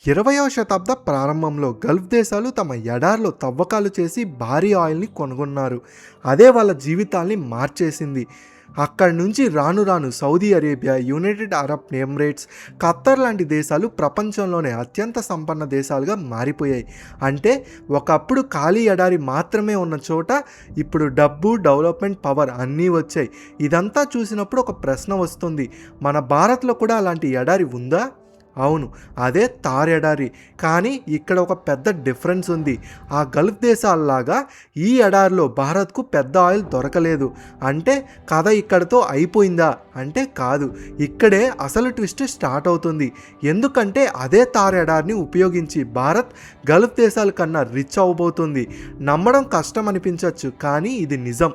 20వ శతాబ్ద ప్రారంభంలో గల్ఫ్ దేశాలు తమ ఎడార్లో తవ్వకాలు చేసి భారీ ఆయిల్ని కనుగొన్నారు. అదే వాళ్ళ జీవితాల్ని మార్చేసింది. అక్కడి నుంచి రాను రాను Saudi Arabia, United Arab Emirates, Khattar లాంటి దేశాలు ప్రపంచంలోనే అత్యంత సంపన్న దేశాలుగా మారిపోయాయి. అంటే ఒకప్పుడు ఖాళీ ఎడారి మాత్రమే ఉన్న చోట ఇప్పుడు డబ్బు, డెవలప్మెంట్, పవర్ అన్నీ వచ్చాయి. ఇదంతా చూసినప్పుడు ఒక ప్రశ్న వస్తుంది, మన భారత్లో కూడా అలాంటి ఎడారి ఉందా? అవును, అదే థార్ ఎడారి. కానీ ఇక్కడ ఒక పెద్ద డిఫరెన్స్ ఉంది. ఆ గల్ఫ్ దేశాలలాగా ఈ ఎడారిలో భారత్కు పెద్ద ఆయిల్ దొరకలేదు. అంటే కథ ఇక్కడితో అయిపోయిందా అంటే కాదు, ఇక్కడే అసలు ట్విస్ట్ స్టార్ట్ అవుతుంది. ఎందుకంటే అదే థార్ ఎడారిని ఉపయోగించి భారత్ గల్ఫ్ దేశాల కన్నా రిచ్ అవబోతుంది. నమ్మడం కష్టం అనిపించవచ్చు, కానీ ఇది నిజం.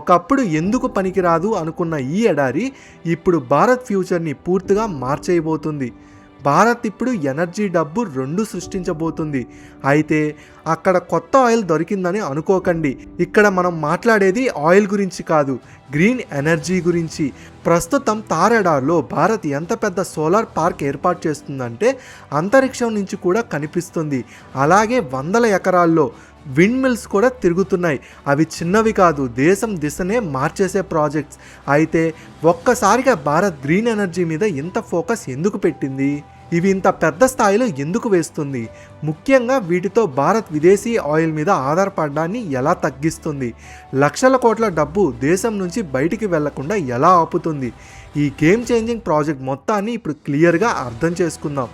ఒకప్పుడు ఎందుకు పనికిరాదు అనుకున్న ఈ ఎడారి ఇప్పుడు భారత్ ఫ్యూచర్ని పూర్తిగా మార్చేయబోతుంది. భారత్ ఇప్పుడు ఎనర్జీ, డబ్బు రెండు సృష్టించబోతుంది. అయితే అక్కడ కొత్త ఆయిల్ దొరికిందని అనుకోకండి. ఇక్కడ మనం మాట్లాడేది ఆయిల్ గురించి కాదు, గ్రీన్ ఎనర్జీ గురించి. ప్రస్తుతం థార్ ఎడారిలో భారత్ ఎంత పెద్ద సోలార్ పార్క్ ఏర్పాటు చేస్తుందంటే అంతరిక్షం నుంచి కూడా కనిపిస్తుంది. అలాగే వందల ఎకరాల్లో విండ్ మిల్స్ కూడా తిరుగుతున్నాయి. అవి చిన్నవి కాదు, దేశం దిశనే మార్చేసే ప్రాజెక్ట్స్. అయితే ఒక్కసారిగా భారత్ గ్రీన్ ఎనర్జీ మీద ఇంత ఫోకస్ ఎందుకు పెట్టింది? ఇవి ఇంత పెద్ద స్థాయిలో ఎందుకు వేస్తుంది? ముఖ్యంగా వీటితో భారత్ విదేశీ ఆయిల్ మీద ఆధారపడడాన్ని ఎలా తగ్గిస్తుంది? లక్షల కోట్ల డబ్బు దేశం నుంచి బయటికి వెళ్లకుండా ఎలా ఆపుతుంది? ఈ గేమ్ చేంజింగ్ ప్రాజెక్ట్ మొత్తాన్ని ఇప్పుడు క్లియర్గా అర్థం చేసుకుందాం.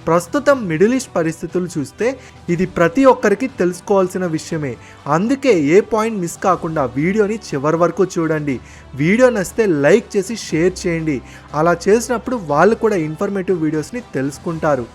ప్రస్తుతం మిడిల్ ఈస్ట్ పరిస్థితులు చూస్తే ఇది ప్రతి ఒక్కరికి తెలుసుకోవాల్సిన విషయమే. అందుకే ఏ పాయింట్ మిస్ కాకుండా వీడియోని చివరి వరకు చూడండి. వీడియో నచ్చితే లైక్ చేసి షేర్ చేయండి. అలా చేసినప్పుడు వాళ్ళు కూడా ఇన్ఫర్మేటివ్ వీడియోస్ని తెలుసుకుంటారు.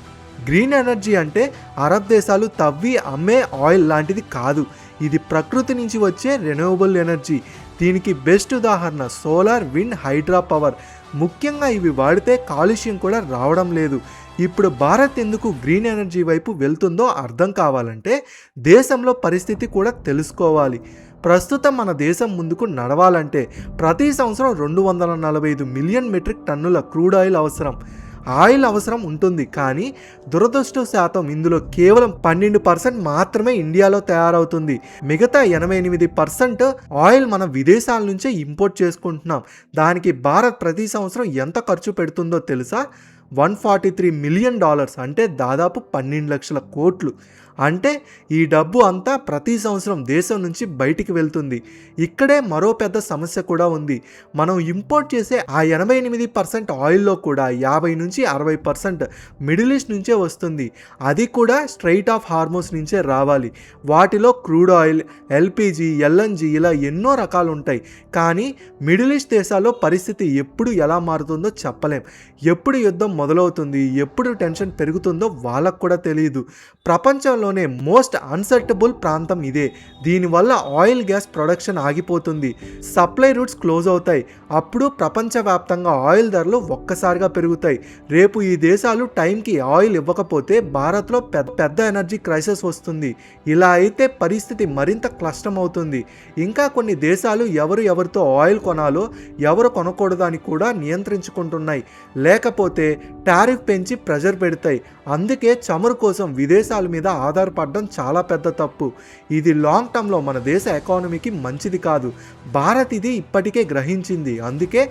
గ్రీన్ ఎనర్జీ అంటే అరబ్ దేశాలు తవ్వి అమ్మే ఆయిల్ లాంటిది కాదు. ఇది ప్రకృతి నుంచి వచ్చే రెన్యూవబుల్ ఎనర్జీ. దీనికి బెస్ట్ ఉదాహరణ సోలార్, విండ్, హైడ్రా పవర్. ముఖ్యంగా ఇవి వాడితే కాలుష్యం కూడా రావడం లేదు. ఇప్పుడు భారత్ ఎందుకు గ్రీన్ ఎనర్జీ వైపు వెళ్తుందో అర్థం కావాలంటే దేశంలో పరిస్థితి కూడా తెలుసుకోవాలి. ప్రస్తుతం మన దేశం ముందుకు నడవాలంటే ప్రతి సంవత్సరం 245 మిలియన్ మెట్రిక్ టన్నుల క్రూడ్ ఆయిల్ అవసరం ఉంటుంది. కానీ దురదృష్టవశాతం ఇందులో కేవలం 12% మాత్రమే ఇండియాలో తయారవుతుంది. మిగతా 88% ఆయిల్ మనం విదేశాల నుంచే ఇంపోర్ట్ చేసుకుంటున్నాం. దానికి భారత్ ప్రతి సంవత్సరం ఎంత ఖర్చు పెడుతుందో తెలుసా? $143 మిలియన్, అంటే దాదాపు 12 లక్షల కోట్లు. అంటే ఈ డబ్బు అంతా ప్రతి సంవత్సరం దేశం నుంచి బయటికి వెళ్తుంది. ఇక్కడే మరో పెద్ద సమస్య కూడా ఉంది. మనం ఇంపోర్ట్ చేసే ఆ 88% ఆయిల్లో కూడా 50 నుంచి 60% మిడిల్ ఈస్ట్ నుంచే వస్తుంది. అది కూడా స్ట్రైట్ ఆఫ్ హార్మోస్ నుంచే రావాలి. వాటిలో క్రూడ్ ఆయిల్, ఎల్పిజి, ఎల్ఎన్జి ఇలా ఎన్నో రకాలు ఉంటాయి. కానీ మిడిల్ ఈస్ట్ దేశాల్లో పరిస్థితి ఎప్పుడు ఎలా మారుతుందో చెప్పలేం. ఎప్పుడు యుద్ధం మొదలవుతుంది, ఎప్పుడు టెన్షన్ పెరుగుతుందో వాళ్ళకు కూడా తెలియదు. ప్రపంచంలోనే మోస్ట్ అన్సర్టబుల్ ప్రాంతం ఇదే. దీనివల్ల ఆయిల్, గ్యాస్ ప్రొడక్షన్ ఆగిపోతుంది, సప్లై రూట్స్ క్లోజ్ అవుతాయి. అప్పుడు ప్రపంచవ్యాప్తంగా ఆయిల్ ధరలు ఒక్కసారిగా పెరుగుతాయి. రేపు ఈ దేశాలు టైంకి ఆయిల్ ఇవ్వకపోతే భారత్లో పెద్ద ఎనర్జీ క్రైసిస్ వస్తుంది. ఇలా అయితే పరిస్థితి మరింత క్లిష్టమవుతుంది. ఇంకా కొన్ని దేశాలు ఎవరితో ఆయిల్ కొనాలో, ఎవరు కొనకూడదు అని కూడా నియంత్రించుకుంటున్నాయి. లేకపోతే టారిఫ్ పెంచి ప్రెజర్ పెడతాయి. అందుకే చమురు కోసం విదేశాల మీద ఆధారపడడం చాలా పెద్ద తప్పు. ఇది లాంగ్ టర్మ్లో మన దేశ ఎకానమీకి మంచిది కాదు. భారత్ ఇది ఇప్పటికే గ్రహించింది. అందుకే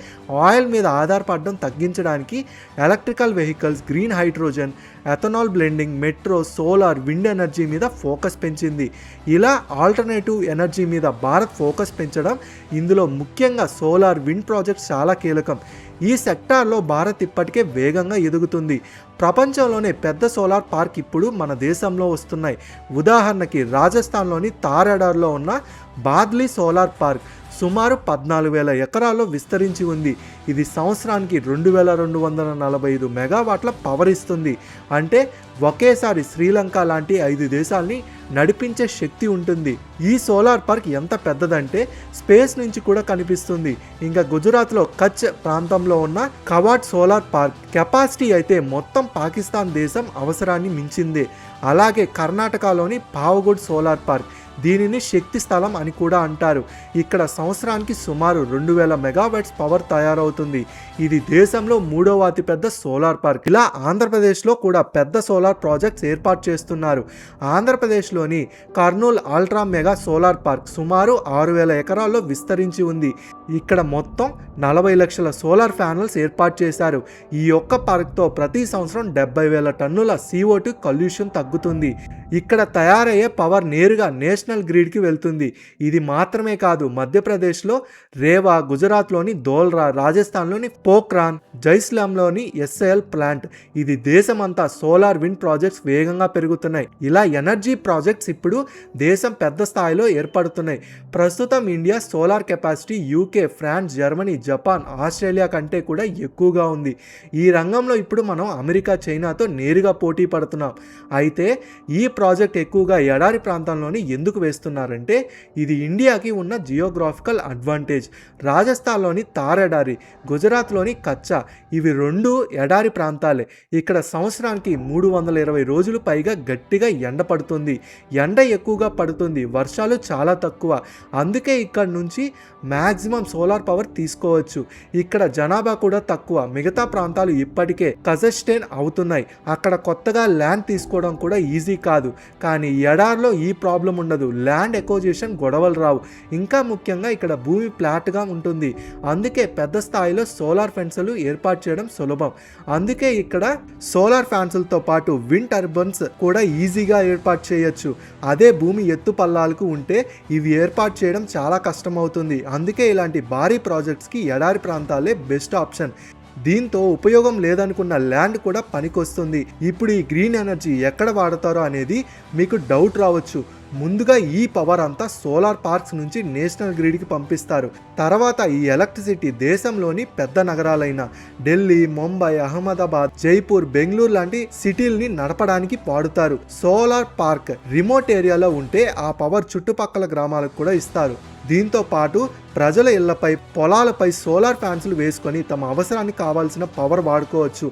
ఆయిల్ మీద ఆధారపడడం తగ్గించడానికి electrical vehicles, green hydrogen, ethanol blending, metro, solar, wind energy మీద ఫోకస్ పెంచింది. ఇలా ఆల్టర్నేటివ్ ఎనర్జీ మీద భారత్ ఫోకస్ పెంచడం, ఇందులో ముఖ్యంగా సోలార్, విండ్ ప్రాజెక్ట్స్ చాలా కీలకం. ఈ సెక్టార్లో భారత్ ఇప్పటికే వేగంగా ఎదుగుతుంది. ప్రపంచంలోనే పెద్ద సోలార్ పార్క్ ఇప్పుడు మన దేశంలో వస్తున్నాయి. ఉదాహరణకి రాజస్థాన్లోని థార్ ఎడారిలో ఉన్న బాద్లీ సోలార్ పార్క్ సుమారు 14,000 ఎకరాల్లో విస్తరించి ఉంది. ఇది సంవత్సరానికి 2,245 మెగావాట్ల పవర్ ఇస్తుంది. అంటే ఒకేసారి శ్రీలంక లాంటి 5 దేశాలని నడిపించే శక్తి ఉంటుంది. ఈ సోలార్ పార్క్ ఎంత పెద్దదంటే స్పేస్ నుంచి కూడా కనిపిస్తుంది. ఇంకా గుజరాత్లో కచ్ ప్రాంతంలో ఉన్న కవాట్ సోలార్ పార్క్ కెపాసిటీ అయితే మొత్తం పాకిస్తాన్ దేశం అవసరాన్ని మించిందే. అలాగే కర్ణాటకలోని పావగఢ్ సోలార్ పార్క్, దీనిని శక్తి స్థలం అని కూడా అంటారు. ఇక్కడ సంవత్సరానికి సుమారు 2000 మెగావాట్స్ పవర్ తయారవుతుంది. ఇది దేశంలో 3వ అతిపెద్ద సోలార్ పార్క్. ఇలా ఆంధ్రప్రదేశ్లో కూడా పెద్ద సోలార్ ప్రాజెక్ట్స్ ఏర్పాటు చేస్తున్నారు. ఆంధ్రప్రదేశ్లోని Kurnool ultra mega solar park సుమారు 6000 ఎకరాల్లో విస్తరించి ఉంది. ఇక్కడ మొత్తం 40 లక్షల సోలార్ ప్యానెల్స్ ఏర్పాటు చేశారు. ఈ ఒక్క పార్క్తో ప్రతి సంవత్సరం 70,000 టన్నుల CO2 కల్యూషన్ తగ్గుతుంది. ఇక్కడ తయారయ్యే పవర్ నేరుగా నేషనల్ గ్రిడ్కి వెళ్తుంది. ఇది మాత్రమే కాదు, మధ్యప్రదేశ్లో రేవా, గుజరాత్లోని ధోల్రా, రాజస్థాన్లోని పోఖ్రాన్, జైస్లాంలోని SIL ప్లాంట్, ఇది దేశమంతా సోలార్ విండ్ ప్రాజెక్ట్స్ వేగంగా పెరుగుతున్నాయి. ఇలా ఎనర్జీ ప్రాజెక్ట్స్ ఇప్పుడు దేశం పెద్ద స్థాయిలో ఏర్పడుతున్నాయి. ప్రస్తుతం India solar capacity UK, France, Germany, Japan, Australia కంటే కూడా ఎక్కువగా ఉంది. ఈ రంగంలో ఇప్పుడు మనం అమెరికా, చైనాతో నేరుగా పోటీ పడుతున్నాం. అయితే ఈ ప్రాజెక్ట్ ఎక్కువగా ఎడారి ప్రాంతంలోని ఎందుకు వేస్తున్నారంటే ఇది ఇండియాకి ఉన్న జియోగ్రాఫికల్ అడ్వాంటేజ్. రాజస్థాన్లోని థార్ ఎడారి, గుజరాత్లోని కచ్చా, ఇవి 2 ఎడారి ప్రాంతాలే. ఇక్కడ సంవత్సరానికి 320 రోజులు పైగా గట్టిగా ఎండ పడుతుంది. ఎండ ఎక్కువగా పడుతుంది, వర్షాలు చాలా తక్కువ. అందుకే ఇక్కడ నుంచి మ్యాక్సిమం సోలార్ పవర్ తీసుకోవచ్చు. ఇక్కడ జనాభా కూడా తక్కువ. మిగతా ప్రాంతాలు ఇప్పటికే కజస్టైన్ అవుతున్నాయి. అక్కడ కొత్తగా ల్యాండ్ తీసుకోవడం కూడా ఈజీ కాదు. కానీ ఎడార్లో ఈ ప్రాబ్లం ఉండదు. ల్యాండ్ ఎక్విజిషన్ గొడవలు రావు. ఇంకా ముఖ్యంగా ఇక్కడ భూమి ఫ్లాట్గా ఉంటుంది. అందుకే పెద్ద స్థాయిలో సోలార్ ఫెన్సులు ఏర్పాటు చేయడం సులభం. అందుకే ఇక్కడ సోలార్ ఫ్యాన్సులతో పాటు విండ్ టర్బైన్స్ కూడా ఈజీగా ఏర్పాటు చేయొచ్చు. అదే భూమి ఎత్తు పల్లాలకు ఉంటే ఇవి ఏర్పాటు చేయడం చాలా కష్టమవుతుంది. అందుకే ఇలాంటి భారీ ప్రాజెక్ట్స్కి ఎడారి ప్రాంతాలే బెస్ట్ ఆప్షన్. దీంతో ఉపయోగం లేదనుకున్న ల్యాండ్ కూడా పనికొస్తుంది. ఇప్పుడు ఈ గ్రీన్ ఎనర్జీ ఎక్కడ వాడతారో అనేది మీకు డౌట్ రావచ్చు. ముందుగా ఈ పవర్ అంతా సోలార్ పార్క్స్ నుంచి నేషనల్ గ్రిడ్కి పంపిస్తారు. తర్వాత ఈ ఎలక్ట్రిసిటీ దేశంలోని పెద్ద నగరాలైన ఢిల్లీ, ముంబై, అహ్మదాబాద్, జైపూర్, బెంగళూరు లాంటి సిటీల్ని నడపడానికి వాడుతారు. సోలార్ పార్క్ రిమోట్ ఏరియాలో ఉంటే ఆ పవర్ చుట్టుపక్కల గ్రామాలకు కూడా ఇస్తారు. దీంతో పాటు ప్రజల ఇళ్లపై, పొలాలపై సోలార్ ఫ్యాన్స్లు వేసుకొని తమ అవసరానికి కావాల్సిన పవర్ వాడుకోవచ్చు.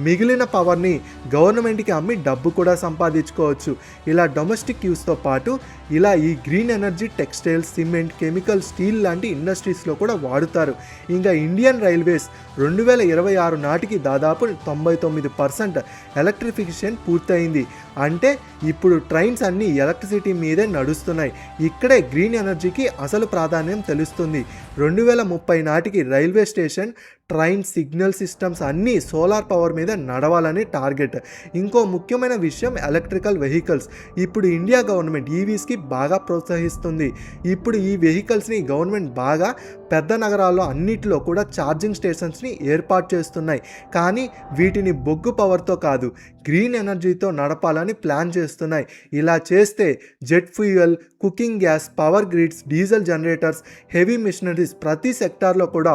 మిగిలిన పవర్ని గవర్నమెంట్కి అమ్మి డబ్బు కూడా సంపాదించుకోవచ్చు. ఇలా డొమెస్టిక్ యూస్తో పాటు ఇలా ఈ green energy textiles, cement, chemical, steel లాంటి ఇండస్ట్రీస్లో కూడా వాడుతారు. ఇంకా ఇండియన్ రైల్వేస్ 2026 నాటికి దాదాపు 99% ఎలక్ట్రిఫికేషన్ పూర్తయింది. అంటే ఇప్పుడు ట్రైన్స్ అన్నీ ఎలక్ట్రిసిటీ మీదే నడుస్తున్నాయి. ఇక్కడే గ్రీన్ ఎనర్జీకి అసలు ప్రాధాన్యం తెలుస్తుంది. 2030 నాటికి railway station, train, signal systems అన్నీ సోలార్ పవర్ మీద నడవాలని టార్గెట్. ఇంకో ముఖ్యమైన విషయం ఎలక్ట్రికల్ వెహికల్స్. ఇప్పుడు ఇండియా గవర్నమెంట్ ఈవీస్కి బాగా ప్రోత్సహిస్తుంది. ఇప్పుడు ఈ వెహికల్స్ని గవర్నమెంట్ బాగా పెద్ద నగరాల్లో అన్నిటిలో కూడా ఛార్జింగ్ స్టేషన్స్ని ఏర్పాటు చేస్తున్నాయి. కానీ వీటిని బొగ్గు పవర్తో కాదు, గ్రీన్ ఎనర్జీతో నడపాలని ప్లాన్ చేస్తున్నాయి. ఇలా చేస్తే jet fuel, cooking gas, power grids, diesel generators, heavy machineries ప్రతి సెక్టార్లో కూడా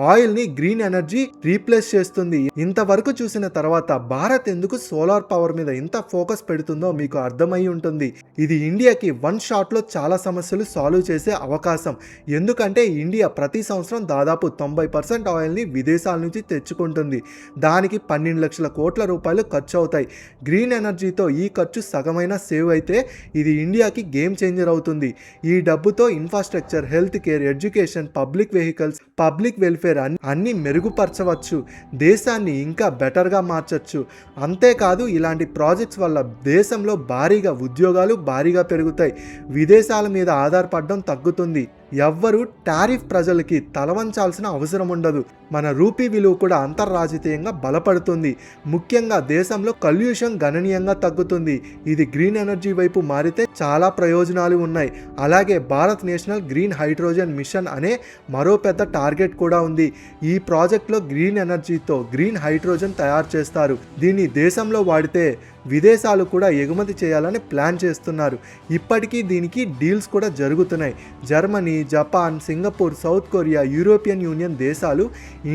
ఆయిల్ని గ్రీన్ ఎనర్జీ రీప్లేస్ చేస్తుంది. ఇంతవరకు చూసిన తర్వాత భారత్ ఎందుకు సోలార్ పవర్ మీద ఇంత ఫోకస్ పెడుతుందో మీకు అర్థమై ఉంటుంది. ఇది ఇండియాకి వన్ షాట్లో చాలా సమస్యలు సాల్వ్ చేసే అవకాశం. ఎందుకంటే ఇండియా ప్రతి సంవత్సరం దాదాపు 90% ఆయిల్ని విదేశాల నుంచి తెచ్చుకుంటుంది. దానికి 12 లక్షల కోట్ల రూపాయలు ఖర్చు అవుతాయి. గ్రీన్ ఎనర్జీతో ఈ ఖర్చు సగమైన సేవ్ అయితే ఇది ఇండియాకి గేమ్ చేంజర్ అవుతుంది. ఈ డబ్బుతో infrastructure, health care, education, public vehicles, public welfare అన్ని మెరుగుపరచవచ్చు. దేశాన్ని ఇంకా బెటర్గా మార్చచ్చు. అంతేకాదు ఇలాంటి ప్రాజెక్ట్స్ వల్ల దేశంలో భారీగా ఉద్యోగాలు భారీగా పెరుగుతాయి. విదేశాల మీద ఆధారపడడం తగ్గుతుంది. ఎవ్వరూ టారిఫ్ ప్రజలకి తలవంచాల్సిన అవసరం ఉండదు. మన రూపీ విలువ కూడా అంతర్రాజకీయంగా బలపడుతుంది. ముఖ్యంగా దేశంలో కల్యూషన్ గణనీయంగా తగ్గుతుంది. ఇది గ్రీన్ ఎనర్జీ వైపు మారితే చాలా ప్రయోజనాలు ఉన్నాయి. అలాగే Bharat national green hydrogen mission అనే మరో పెద్ద టార్గెట్ కూడా ఉంది. ఈ ప్రాజెక్ట్లో గ్రీన్ ఎనర్జీతో గ్రీన్ హైడ్రోజన్ తయారు చేస్తారు. దీన్ని దేశంలో వాడితే విదేశాలు కూడా ఎగుమతి చేయాలని ప్లాన్ చేస్తున్నారు. ఇప్పటికీ దీనికి డీల్స్ కూడా జరుగుతున్నాయి. Germany, Japan, Singapore, south Korea, European union దేశాలు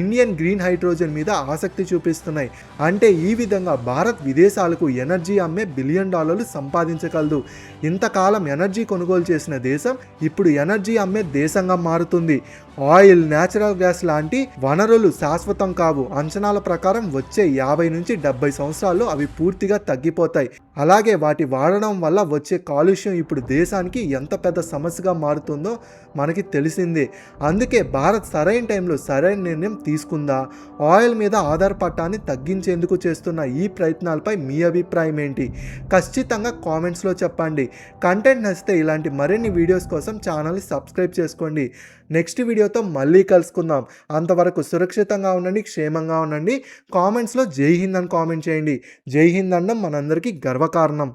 ఇండియన్ గ్రీన్ హైడ్రోజన్ మీద ఆసక్తి చూపిస్తున్నాయి. అంటే ఈ విధంగా భారత్ విదేశాలకు ఎనర్జీ అమ్మే $1 బిలియన్ సంపాదించగలదు. ఇంతకాలం ఎనర్జీ కొనుగోలు చేసిన దేశం ఇప్పుడు ఎనర్జీ అమ్మే దేశంగా మారుతుంది. ఆయిల్, న్యాచురల్ గ్యాస్ లాంటి వనరులు శాశ్వతం కావు. అంచనాల ప్రకారం వచ్చే 50 నుంచి 70 సంవత్సరాల్లో అవి పూర్తిగా తగ్గిపోతాయి. అలాగే వాటి వాడడం వల్ల వచ్చే కాలుష్యం ఇప్పుడు దేశానికి ఎంత పెద్ద సమస్యగా మారుతుందో మనకి తెలిసిందే. అందుకే భారత్ సరైన టైంలో సరైన నిర్ణయం తీసుకుందా? ఆయిల్ మీద ఆధారపడటాన్ని తగ్గించేందుకు చేస్తున్న ఈ ప్రయత్నాలపై మీ అభిప్రాయం ఏంటి? ఖచ్చితంగా కామెంట్స్లో చెప్పండి. కంటెంట్ నచ్చితే ఇలాంటి మరిన్ని వీడియోస్ కోసం ఛానల్ని సబ్స్క్రైబ్ చేసుకోండి. నెక్స్ట్ వీడియోతో మళ్ళీ కలుసుకుందాం. అంతవరకు సురక్షితంగా ఉండండి, క్షేమంగా ఉండండి. కామెంట్స్లో జై హింద్ అని కామెంట్ చేయండి. జై హింద్ అనడం మనందరికీ గర్వకారణం.